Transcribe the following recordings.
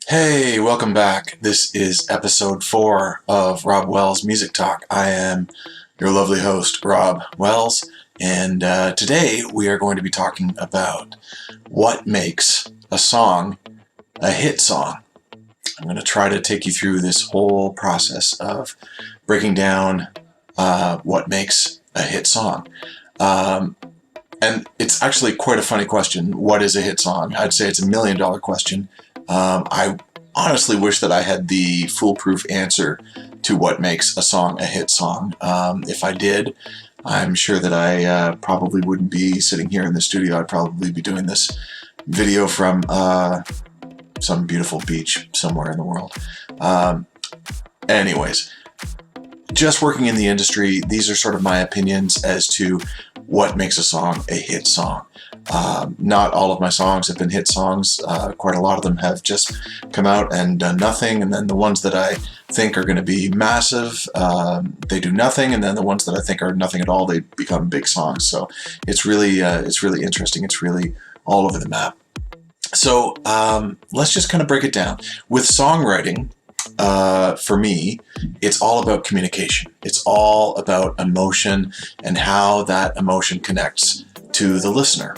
Hey, welcome back. This is episode 4 of Rob Wells Music Talk. I am your lovely host, Rob Wells, and today we are going to be talking about what makes a song a hit song. I'm going to try to take you through this whole process of breaking down what makes a hit song. And it's actually quite a funny question. What is a hit song? I'd say it's $1 million question. I honestly wish that I had the foolproof answer to what makes a song a hit song. If I did, I'm sure that I probably wouldn't be sitting here in the studio. I'd probably be doing this video from some beautiful beach somewhere in the world. Anyways, just working in the industry, these are sort of my opinions as to what makes a song a hit song. Not all of my songs have been hit songs. Quite a lot of them have just come out and done nothing, and then the ones that I think are going to be massive, they do nothing, and then the ones that I think are nothing at all, they become big songs. So it's really interesting. It's really all over the map. So let's just kind of break it down. With songwriting, for me, it's all about communication. It's all about emotion and how that emotion connects to the listener.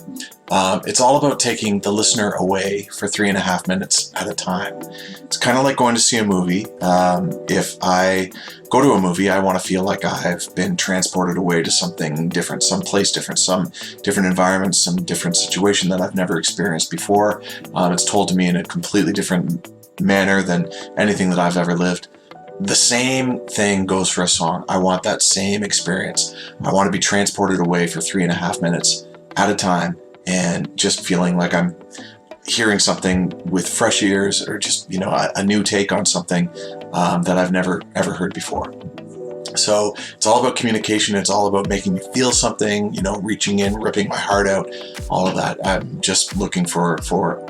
It's all about taking the listener away for 3.5 minutes at a time. It's kind of like going to see a movie. If I go to a movie, I want to feel like I've been transported away to something different, some place different, some different environment, some different situation that I've never experienced before. It's told to me in a completely different manner than anything that I've ever lived. The same thing goes for a song. I want that same experience. I want to be transported away for 3.5 minutes at a time and just feeling like I'm hearing something with fresh ears, or just, a new take on something that I've never ever heard before. So it's all about communication. It's all about making me feel something, reaching in, ripping my heart out, all of that. I'm just looking for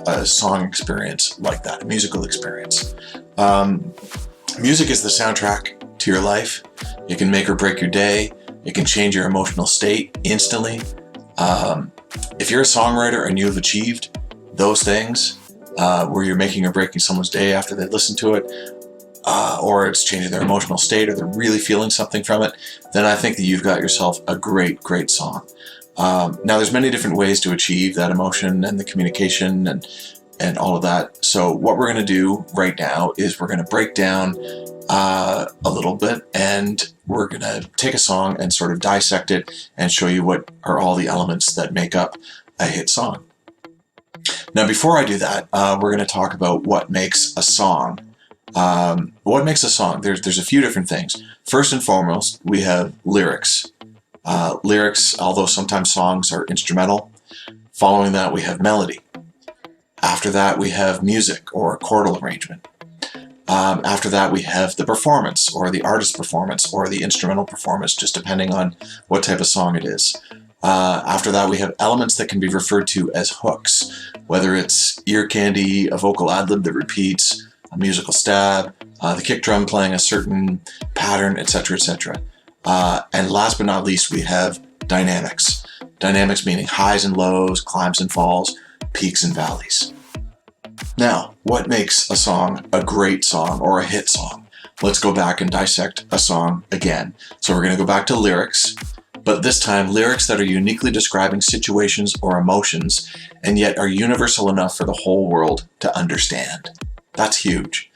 a song experience like that, a musical experience. Music is the soundtrack to your life. It can make or break your day. It can change your emotional state instantly. If you're a songwriter and you've achieved those things, where you're making or breaking someone's day after they listen to it, or it's changing their emotional state, or they're really feeling something from it, then I think that you've got yourself a great, great song. Now, there's many different ways to achieve that emotion and the communication and all of that. So what we're going to do right now is we're going to break down a little bit, and we're going to take a song and sort of dissect it and show you what are all the elements that make up a hit song. Now, before I do that, we're going to talk about what makes a song. What makes a song? There's a few different things. First and foremost, we have lyrics. Lyrics, although sometimes songs are instrumental. Following that, we have melody. After that, we have music or chordal arrangement. After that, we have the performance, or the artist performance, or the instrumental performance, just depending on what type of song it is. After that, we have elements that can be referred to as hooks, whether it's ear candy, a vocal ad-lib that repeats, a musical stab, the kick drum playing a certain pattern, etc., etc. And last but not least, we have dynamics. Dynamics meaning highs and lows, climbs and falls, peaks and valleys. Now, what makes a song a great song or a hit song? Let's go back and dissect a song again. So we're going to go back to lyrics, but this time lyrics that are uniquely describing situations or emotions, and yet are universal enough for the whole world to understand. That's huge.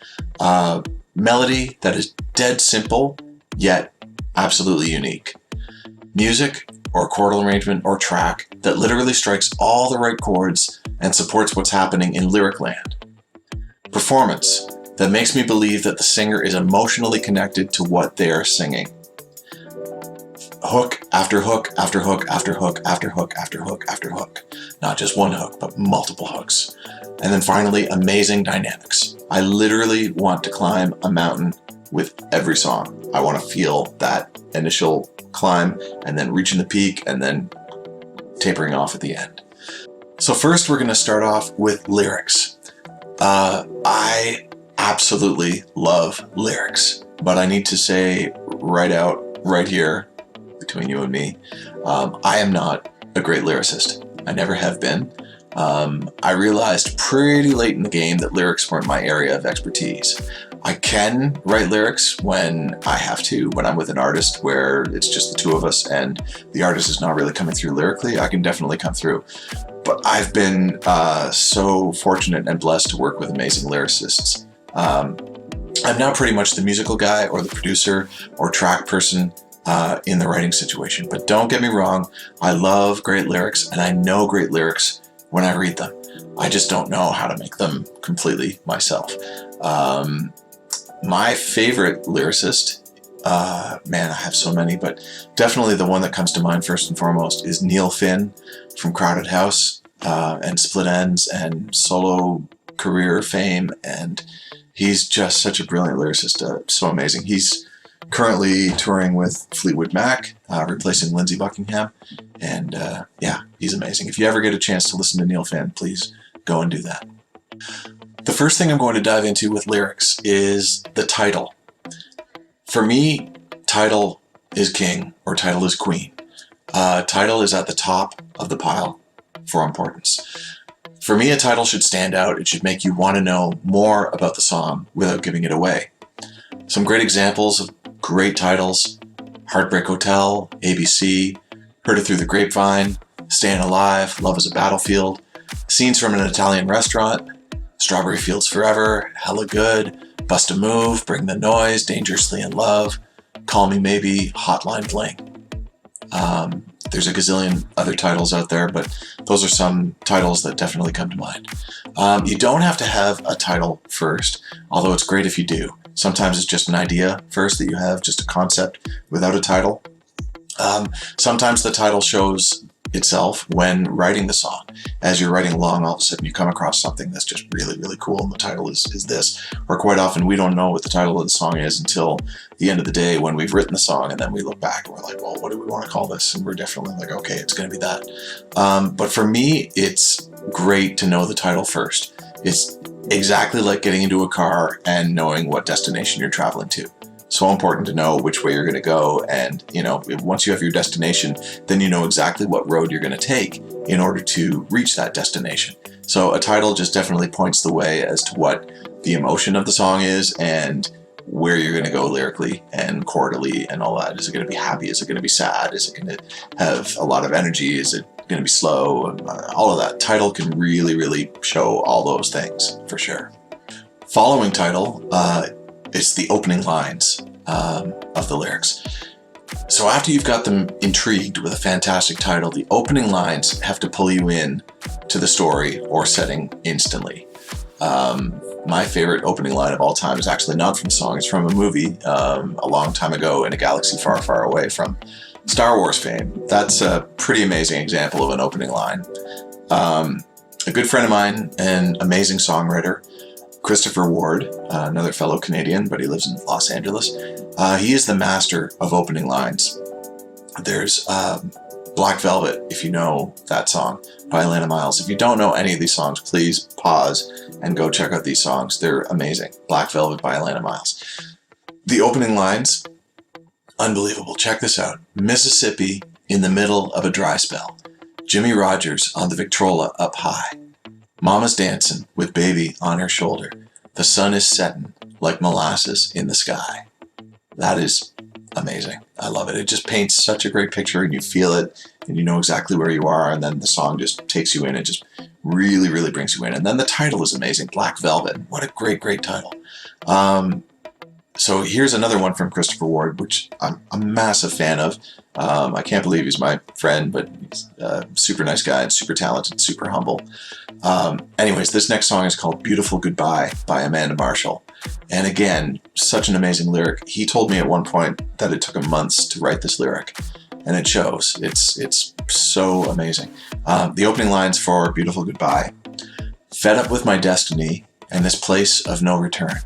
Melody that is dead simple, yet absolutely unique. Music or chordal arrangement or track that literally strikes all the right chords and supports what's happening in lyric land. Performance that makes me believe that the singer is emotionally connected to what they are singing. Hook after hook after hook after hook after hook after hook after hook. Not just one hook, but multiple hooks. And then finally, amazing dynamics. I literally want to climb a mountain with every song. I want to feel that initial climb and then reaching the peak and then tapering off at the end. So first we're going to start off with lyrics. I absolutely love lyrics, but I need to say right out, right here, between you and me. I am not a great lyricist. I never have been. I realized pretty late in the game that lyrics weren't my area of expertise. I can write lyrics when I have to, when I'm with an artist where it's just the two of us and the artist is not really coming through lyrically. I can definitely come through. But I've been so fortunate and blessed to work with amazing lyricists. I'm now pretty much the musical guy or the producer or track person in the writing situation. But don't get me wrong, I love great lyrics and I know great lyrics when I read them. I just don't know how to make them completely myself. My favorite lyricist, man, I have so many, but definitely the one that comes to mind first and foremost is Neil Finn from Crowded House and Split Enz and solo career fame, and he's just such a brilliant lyricist, so amazing. He's currently touring with Fleetwood Mac, replacing Lindsey Buckingham, and yeah, he's amazing. If you ever get a chance to listen to Neil Finn, please go and do that. The first thing I'm going to dive into with lyrics is the title. For me, title is king or title is queen. Title is at the top of the pile for importance. For me, a title should stand out. It should make you want to know more about the song without giving it away. Some great examples of great titles: Heartbreak Hotel, ABC, Heard It Through the Grapevine, Staying Alive, Love is a Battlefield, Scenes from an Italian Restaurant, Strawberry Fields Forever, Hella Good, Bust a Move, Bring the Noise, Dangerously in Love, Call Me Maybe, Hotline Bling. There's a gazillion other titles out there, but those are some titles that definitely come to mind. You don't have to have a title first, although it's great if you do. Sometimes it's just an idea first that you have, just a concept without a title. Sometimes the title shows itself when writing the song. As you're writing along, all of a sudden you come across something that's just really, really cool, and the title is this. Or quite often we don't know what the title of the song is until the end of the day when we've written the song, and then we look back and we're like, well, what do we want to call this? And we're definitely like, okay, it's going to be that. But for me, it's great to know the title first. It's exactly like getting into a car and knowing what destination you're traveling to. So important to know which way you're going to go, and once you have your destination, then you know exactly what road you're going to take in order to reach that destination. So a title just definitely points the way as to what the emotion of the song is and where you're going to go lyrically and chordally and all that. Is it going to be happy? Is it going to be sad? Is it going to have a lot of energy? Is it going to be slow? All of that. Title can really, really show all those things for sure. Following title, it's the opening lines of the lyrics. So after you've got them intrigued with a fantastic title, the opening lines have to pull you in to the story or setting instantly. My favorite opening line of all time is actually not from a song, it's from a movie a long time ago in a galaxy far, far away from Star Wars fame. That's a pretty amazing example of an opening line. A good friend of mine, an amazing songwriter, Christopher Ward, another fellow Canadian, but he lives in Los Angeles. He is the master of opening lines. There's Black Velvet, if you know that song, by Alana Miles. If you don't know any of these songs, please pause and go check out these songs. They're amazing. Black Velvet by Alana Miles. The opening lines, unbelievable. Check this out. Mississippi in the middle of a dry spell. Jimmy Rogers on the Victrola up high. Mama's dancing with baby on her shoulder. The sun is setting like molasses in the sky. That is amazing. I love it. It just paints such a great picture, and you feel it and you know exactly where you are, and then the song just takes you in. It just really, really brings you in. And then the title is amazing. Black Velvet. What a great, great title. So here's another one from Christopher Ward, which I'm a massive fan of. I can't believe he's my friend, but he's a super nice guy and super talented, super humble. Anyways, this next song is called Beautiful Goodbye by Amanda Marshall. And again, such an amazing lyric. He told me at one point that it took him months to write this lyric, and it shows. It's so amazing. The opening lines for Beautiful Goodbye: fed up with my destiny and this place of no return.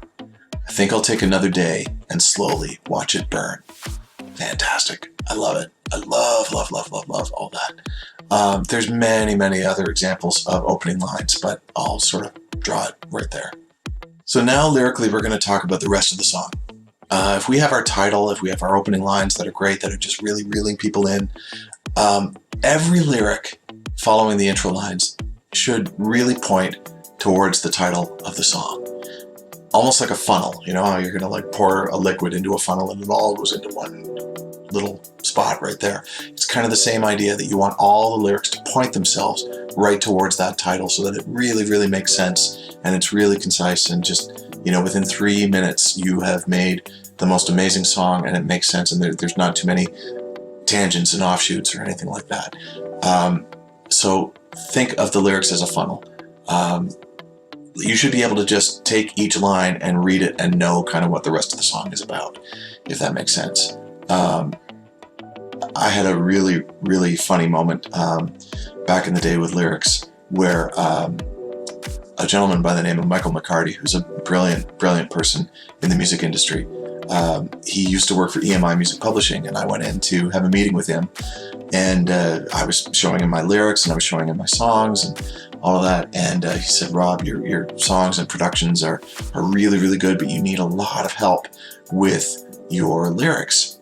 I think I'll take another day and slowly watch it burn. Fantastic. I love it. I love all that. There's many, many other examples of opening lines, but I'll sort of draw it right there. So now lyrically, we're going to talk about the rest of the song. If we have our title, if we have our opening lines that are great, that are just really reeling people in, every lyric following the intro lines should really point towards the title of the song. Almost like a funnel, you know how you're gonna like pour a liquid into a funnel and it all goes into one little spot right there. It's kind of the same idea, that you want all the lyrics to point themselves right towards that title so that it really, really makes sense and it's really concise, and just, you know, within 3 minutes you have made the most amazing song and it makes sense, and there's not too many tangents and offshoots or anything like that. So think of the lyrics as a funnel. You should be able to just take each line and read it and know kind of what the rest of the song is about, if that makes sense. I had a really, really funny moment back in the day with lyrics where a gentleman by the name of Michael McCarty, who's a brilliant, brilliant person in the music industry, he used to work for EMI Music Publishing, and I went in to have a meeting with him, and I was showing him my lyrics and I was showing him my songs and all of that, and he said, "Rob, your songs and productions are really, really good, but you need a lot of help with your lyrics.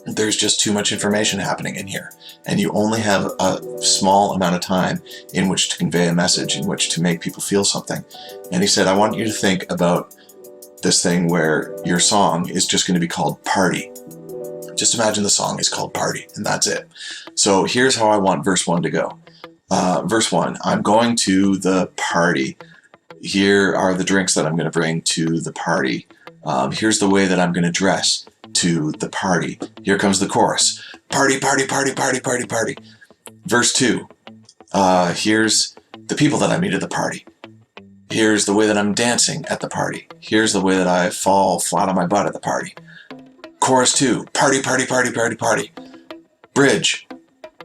There's just too much information happening in here, and you only have a small amount of time in which to convey a message, in which to make people feel something." And he said, "I want you to think about this thing where your song is just going to be called Party. Just imagine the song is called Party, and that's it. So here's how I want verse 1 to go. Verse 1, I'm going to the party. Here are the drinks that I'm going to bring to the party. Here's the way that I'm going to dress to the party. Here comes the chorus. Party, party, party, party, party, party." Verse 2, here's the people that I meet at the party. Here's the way that I'm dancing at the party. Here's the way that I fall flat on my butt at the party. Chorus 2, party, party, party, party, party. Bridge.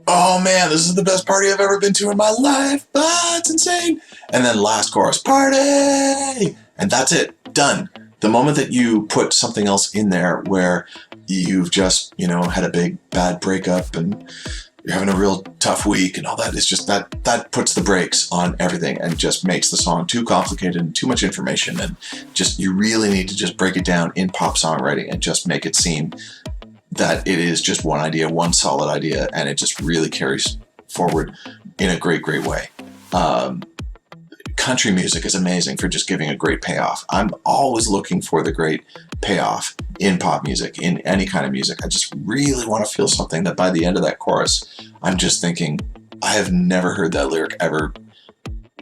Oh man, this is the best party I've ever been to in my life. Ah, it's insane. And then last chorus, party. And that's it, done. The moment that you put something else in there where you've just, you know, had a big bad breakup and you're having a real tough week and all that, it's just that puts the brakes on everything and just makes the song too complicated and too much information, and just, you really need to just break it down in pop songwriting and just make it seem that it is just one idea, one solid idea, and it just really carries forward in a great, great way. Country music is amazing for just giving a great payoff. I'm always looking for the great payoff in pop music, in any kind of music. I just really want to feel something that by the end of that chorus, I'm just thinking, I have never heard that lyric ever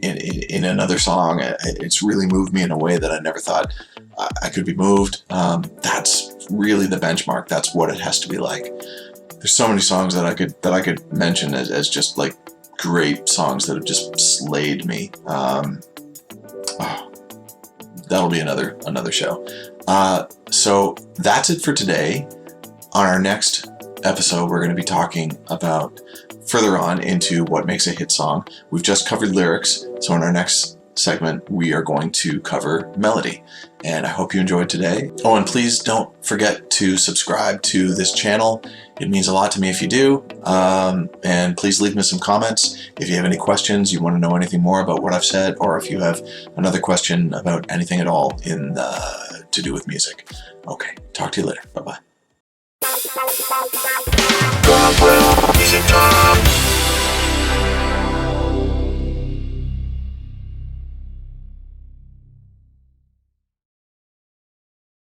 in another song. It's really moved me in a way that I never thought I could be moved. That's really the benchmark. That's what it has to be like. There's so many songs that I could mention as just like great songs that have just slayed me. That'll be another show. So that's it for today. On our next episode, we're going to be talking about further on into what makes a hit song. We've just covered lyrics, so in our next segment, we are going to cover melody. And I hope you enjoyed today. Oh, and please don't forget to subscribe to this channel. It means a lot to me if you do. And please leave me some comments. If you have any questions, you want to know anything more about what I've said, or if you have another question about anything at all to do with music. Okay, talk to you later. Bye-bye.